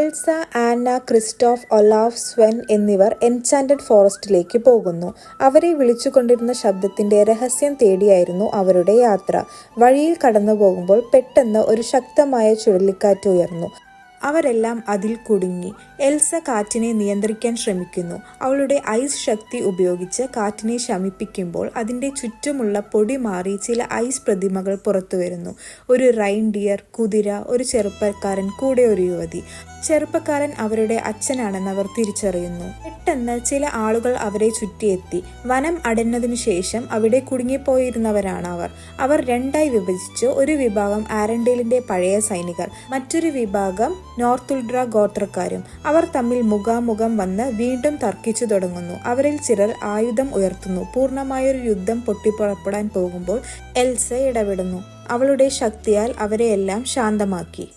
Elsa, ആന്ന, Christoph, Olaf, സ്വെൻ എന്നിവർ എൻചാന്റഡ് ഫോറസ്റ്റിലേക്ക് പോകുന്നു. അവരെ വിളിച്ചുകൊണ്ടിരുന്ന ശബ്ദത്തിന്റെ രഹസ്യം തേടിയായിരുന്നു അവരുടെ യാത്ര. വഴിയിൽ കടന്നു പോകുമ്പോൾ പെട്ടെന്ന് ഒരു ശക്തമായ ചുഴലിക്കാറ്റ് ഉയർന്നു. അവരെല്ലാം അതിൽ കുടുങ്ങി. എൽസ കാറ്റിനെ നിയന്ത്രിക്കാൻ ശ്രമിക്കുന്നു. അവളുടെ ഐസ് ശക്തി ഉപയോഗിച്ച് കാറ്റിനെ ശമിപ്പിക്കുമ്പോൾ അതിൻ്റെ ചുറ്റുമുള്ള പൊടി മാറി ചില ഐസ് പ്രതിമകൾ പുറത്തുവരുന്നു. ഒരു റൈൻഡിയർ, കുതിര, ഒരു ചെറുപ്പക്കാരൻ, കൂടെ ഒരു യുവതി. ചെറുപ്പക്കാരൻ അവരുടെ അച്ഛനാണെന്ന് അവർ തിരിച്ചറിയുന്നു. പെട്ടെന്ന് ചില ആളുകൾ അവരെ ചുറ്റിയെത്തി. വനം അടഞ്ഞതിനു ശേഷം അവിടെ കുടുങ്ങിപ്പോയിരുന്നവരാണ് അവർ. അവർ രണ്ടായി വിഭജിച്ചു. ഒരു വിഭാഗം ആരൻഡേലിന്റെ പഴയ സൈനികർ, മറ്റൊരു വിഭാഗം നോർത്തുൾഡ്ര ഗോത്രക്കാരും. അവർ തമ്മിൽ മുഖാമുഖം വന്ന് വീണ്ടും തർക്കിച്ചു തുടങ്ങുന്നു. അവരിൽ ചിലർ ആയുധം ഉയർത്തുന്നു. പൂർണ്ണമായൊരു യുദ്ധം പൊട്ടിപ്പുറപ്പെടാൻ പോകുമ്പോൾ എൽസ ഇടപെടുന്നു. അവളുടെ ശക്തിയാൽ അവരെയെല്ലാം ശാന്തമാക്കി.